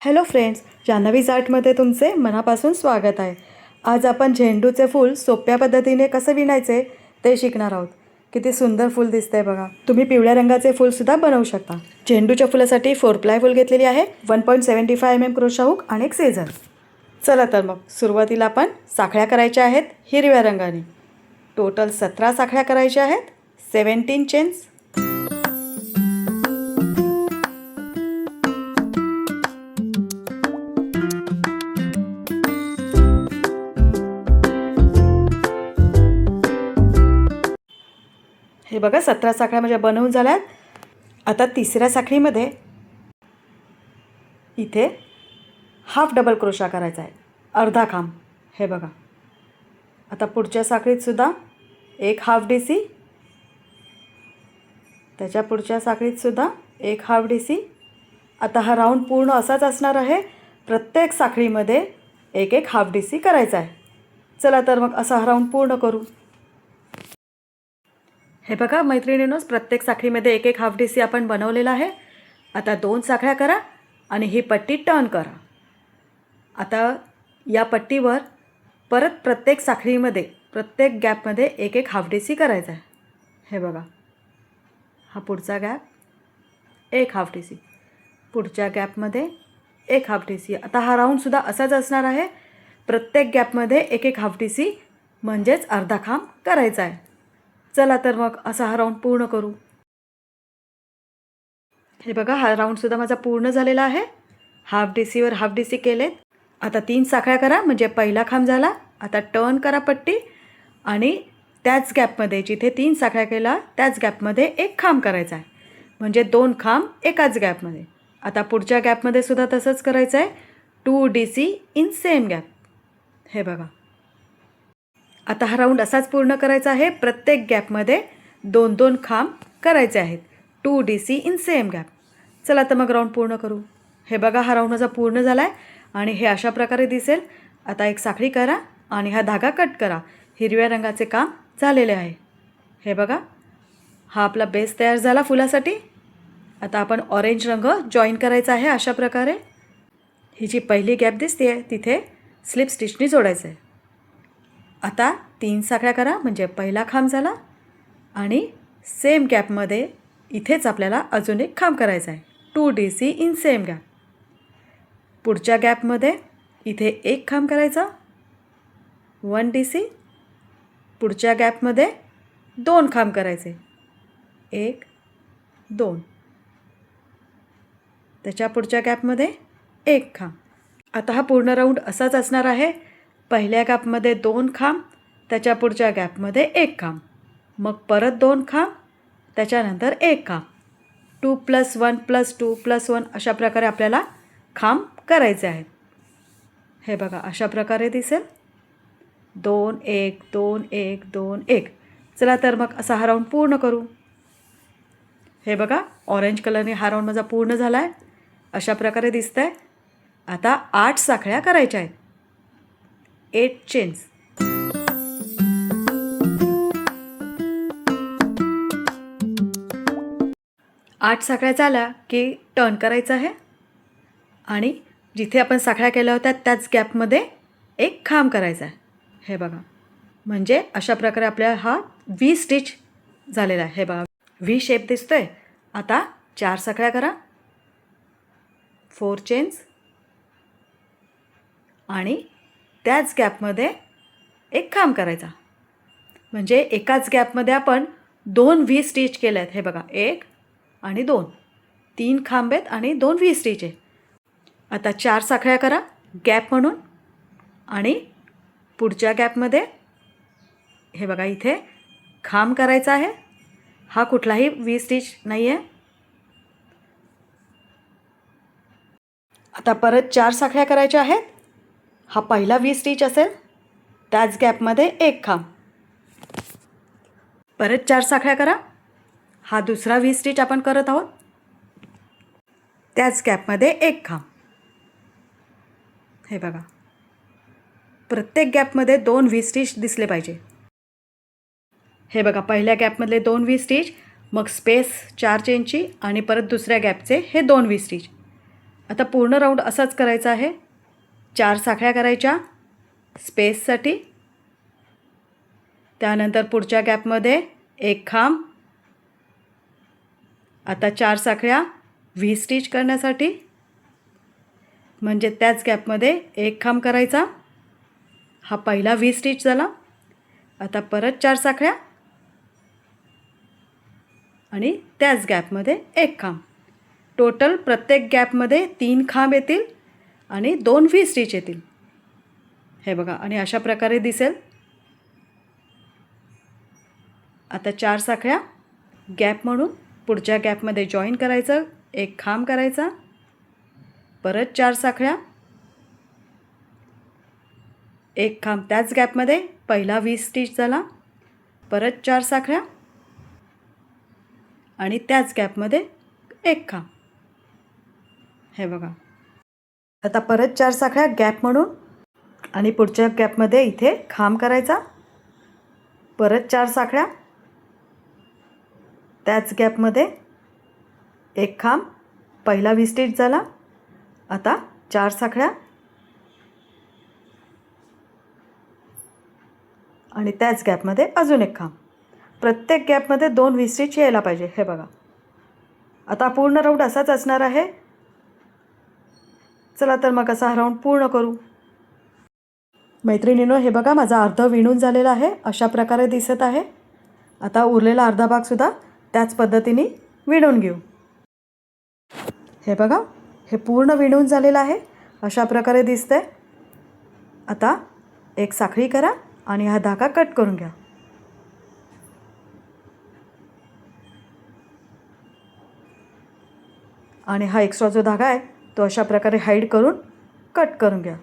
Hello friends, जान्हवीज आर्टमध्ये तुमचे मनापासून स्वागत आहे. आज आपण झेंडूचे फूल सोप्या पद्धतीने कसं विणायचे ते शिकणार आहोत. किती सुंदर फूल दिसतंय बघा. तुम्ही पिवळ्या रंगाचे फूलसुद्धा बनवू शकता. झेंडूच्या फुलासाठी 4 फूल घेतलेली आहे, 1.75 mm क्रोशा हुक आणि एक सीझर. चला तर मग सुरुवातीला आपण साखळ्या करायच्या आहेत हिरव्या रंगाने. टोटल 17 साखळ्या करायच्या आहेत, 17 चेन्स. हे बघा 17 साखळ्या म्हणजे बनवून झाल्यात. आता तिसऱ्या साखळीमध्ये इथे हाफ डबल क्रोशा करायचा आहे, अर्धा खांब. हे बघा. आता पुढच्या साखळीतसुद्धा एक हाफ DC, त्याच्या पुढच्या साखळीतसुद्धा एक हाफ DC. आता हा राऊंड पूर्ण असाच असणार आहे. प्रत्येक साखळीमध्ये एक एक हाफ DC करायचा आहे. चला तर मग असा हा राऊंड पूर्ण करू. हे बघा मैत्रिणींनो, प्रत्येक साखळीमध्ये एक एक हाफ DC आपण बनवलेला आहे. आता 2 साखळ्या करा आणि ही पट्टी टर्न करा. आता या पट्टीवर परत प्रत्येक साखळीमध्ये प्रत्येक गॅपमध्ये एक एक हाफ DC करायचा आहे. हे बघा, हा पुढचा गॅप, एक हाफ DC, पुढच्या गॅपमध्ये एक हाफ DC. आता हा राऊंडसुद्धा असाच असणार आहे. प्रत्येक गॅपमध्ये एक एक हाफ DC म्हणजेच अर्धा खांब करायचा आहे. चला तर मग असा हा राऊंड पूर्ण करू. हे बघा, हा राऊंडसुद्धा माझा पूर्ण झालेला आहे. हाफ DCवर हाफ DC केलेत. आता 3 साखळ्या करा म्हणजे पहिला खांब झाला. आता टर्न करा पट्टी आणि त्याच गॅपमध्ये जिथे 3 साखळ्या केला त्याच गॅपमध्ये एक खांब करायचा आहे, म्हणजे 2 खांब एकाच गॅपमध्ये. आता पुढच्या गॅपमध्ये सुद्धा तसंच करायचं आहे, 2 DC इन सेम गॅप. हे बघा. आता हा राऊंड असाच पूर्ण करायचा आहे. प्रत्येक गॅपमध्ये 2-2 खांब करायचे आहेत, 2 DC इन सेम गॅप. चला तर मग राऊंड पूर्ण करू. हे बघा, हा राऊंड माझा पूर्ण झाला आहे आणि हे अशा प्रकारे दिसेल. आता एक साखळी करा आणि हा धागा कट करा. हिरव्या रंगाचे काम झालेले आहे. हे बघा, हा आपला बेस तयार झाला फुलासाठी. आता आपण ऑरेंज रंग जॉईन करायचा आहे अशा प्रकारे. ही जी पहिली गॅप दिसते आहे तिथे स्लिप स्टिचनी जोडायचं आहे. आता 3 साखळ्या करा म्हणजे पहिला खांब झाला आणि सेम गॅपमध्ये इथेच आपल्याला अजून एक खांब करायचा आहे, 2 DC इन सेम गॅप. पुढच्या गॅपमध्ये इथे एक खांब करायचा, 1 DC. पुढच्या गॅपमध्ये 2 खांब करायचे, 1 2. त्याच्या पुढच्या गॅपमध्ये एक खांब. आता हा पूर्ण राऊंड असाच असणार आहे. पहिल्या गॅपमध्ये 2 खांब, त्याच्या पुढच्या गॅपमध्ये एक खांब, मग परत 2 खांब, त्याच्यानंतर एक खांब. 2 + 1 + 2 + 1 अशा प्रकारे आपल्याला खांब करायचे आहेत. हे बघा, अशा प्रकारे दिसेल. 2 1 2 1 2 1. चला तर मग असा हा राऊंड पूर्ण करू. हे बघा, ऑरेंज कलरने हा राऊंड माझा पूर्ण झाला आहे. अशा प्रकारे दिसतं आहे. आता 8 साखळ्या करायच्या आहेत, 8 चेन्स. आठ साखळ्या झाल्या की टर्न करायचं आहे आणि जिथे आपण साखळ्या केल्या होत्या त्याच गॅपमध्ये एक खांब करायचा आहे. हे बघा, म्हणजे अशा प्रकारे आपल्या हा V स्टिच झालेला आहे. हे बघा, V शेप दिसतोय. आता 4 साखळ्या करा, 4 चेन्स आणि त्याच गॅपमध्ये एक खांब करायचा, म्हणजे एकाच गॅपमध्ये आपण 2 V स्टिच केले आहेत. हे बघा, 1 आणि 2, 3 खांब आहेत आणि 2 V स्टिच आहे. आता 4 साखळ्या करा गॅप म्हणून आणि पुढच्या गॅपमध्ये हे बघा इथे खांब करायचा आहे. हा कुठलाही V स्टिच नाही आहे. आता परत 4 साखळ्या करायच्या आहेत. हा पहिला V स्टिच असेल, त्याच गॅपमध्ये एक खांब. परत 4 साखळ्या करा. हा दुसरा V स्टिच आपण करत आहोत, त्याच गॅपमध्ये एक खांब. हे बघा, प्रत्येक गॅपमध्ये 2 V स्टिच दिसले पाहिजे. हे बघा, पहिल्या गॅपमधले 2 V स्टिच, मग स्पेस 4 चेनची आणि परत दुसऱ्या गॅपचे हे 2 V स्टिच. आता पूर्ण राऊंड असाच करायचा आहे. 4 साखळ्या करायच्या स्पेससाठी. त्यानंतर पुढच्या गॅपमध्ये एक खांब. आता 4 साखळ्या व्ही स्टिच करण्यासाठी, म्हणजे त्याच गॅपमध्ये एक खांब करायचा. हा पहिला व्ही स्टिच झाला. आता परत 4 साखळ्या आणि त्याच गॅपमध्ये एक खांब. टोटल प्रत्येक गॅपमध्ये 3 खांब येतील आणि 2 व्ही स्टिच येतील. हे बघा, आणि अशा प्रकारे दिसेल. आता 4 साखळ्या गॅप म्हणून पुढच्या गॅपमध्ये जॉईन करायचं, एक खांब करायचा, परत 4 साखळ्या, एक खांब त्याच गॅपमध्ये, पहिला व्ही स्टिच झाला, परत 4 साखळ्या आणि त्याच गॅपमध्ये एक खांब. हे बघा. आता परत 4 साखळ्या गॅप म्हणून आणि पुढच्या गॅपमध्ये इथे खांब करायचा, परत 4 साखळ्या, त्याच गॅपमध्ये एक खांब, पहिला व्ही स्टिच झाला. आता 4 साखळ्या आणि त्याच गॅपमध्ये अजून एक खांब. प्रत्येक गॅपमध्ये 2 व्ही स्टिच यायला पाहिजे. हे बघा. आता पूर्ण राऊंड असाच असणार आहे. चला तर मग असा हा राऊंड पूर्ण करू. मैत्रिणींनो, हे बघा, माझा अर्धा विणून झालेला आहे. अशा प्रकारे दिसत आहे. आता उरलेला अर्धा भागसुद्धा त्याच पद्धतीने विणून घेऊ. हे बघा, हे पूर्ण विणून झालेलं आहे. अशा प्रकारे दिसतंय. आता एक साखळी करा आणि हा धागा कट करून घ्या. आणि हा एक्स्ट्रा जो धागा आहे तो अशा प्रकारे हाईड करून कट करून घ्या.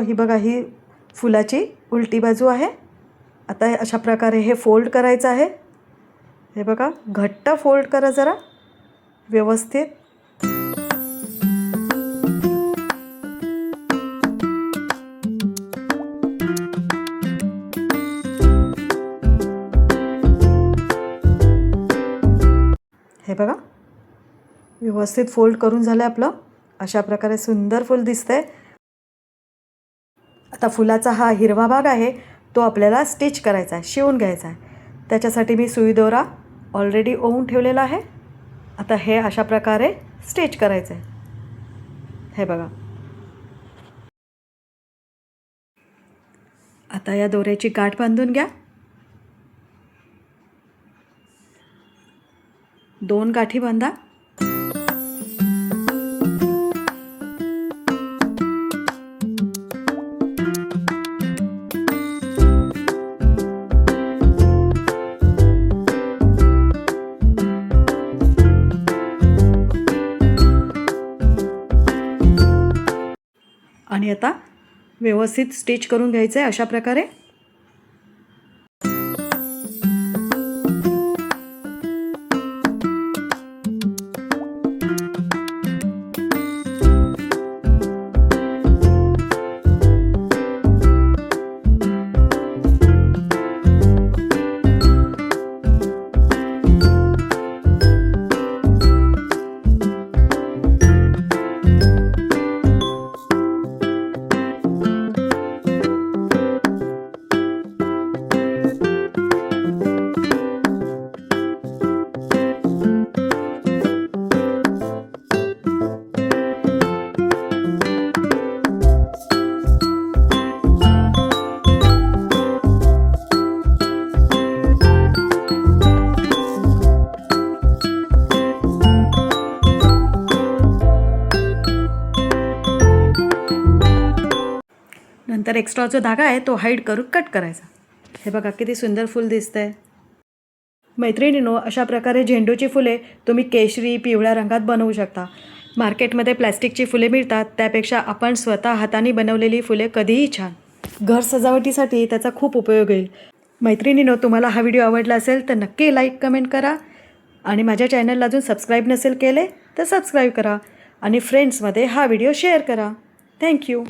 ही बघा, ही फुलाची उलटी बाजू आहे. आता अशा प्रकारे हे फोल्ड करायचं आहे. हे बघा, घट्ट फोल्ड करा जरा व्यवस्थित. हे बघा, व्यवस्थित फोल्ड करून झालं आपलं. अशा प्रकारे सुंदर फूल दिसतंय. आता फुलाचा हा हिरवा भाग आहे तो आपल्याला स्टिच करायचा आहे, शिवून घ्यायचा आहे. त्याच्यासाठी मी सुई दोरा ऑलरेडी ओवून ठेवलेला आहे. आता हे अशा प्रकारे स्टिच करायचं आहे. हे बघा. आता या दोऱ्याची गाठ बांधून घ्या. 2 गाठी बांधा. आणि आता व्यवस्थित स्टिच करून घ्यायचं आहे अशा प्रकारे. नंतर एक्स्ट्रा जो धागा आहे तो हाईड करून कट करायचा. हे बघा किती सुंदर फूल दिसतंय. मैत्रिणींनो, अशा प्रकारे झेंडूची फुले तुम्ही केशरी पिवळ्या रंगात बनवू शकता. मार्केटमध्ये प्लॅस्टिकची फुले मिळतात, त्यापेक्षा आपण स्वतः हाताने बनवलेली फुले कधीही छान. घर सजावटीसाठी त्याचा खूप उपयोग होईल. मैत्रिणींनो, तुम्हाला हा व्हिडिओ आवडला असेल तर नक्की लाईक कमेंट करा आणि माझ्या चॅनलला अजून सबस्क्राईब नसेल केले तर सबस्क्राईब करा आणि फ्रेंड्समध्ये हा व्हिडिओ शेअर करा. थँक्यू.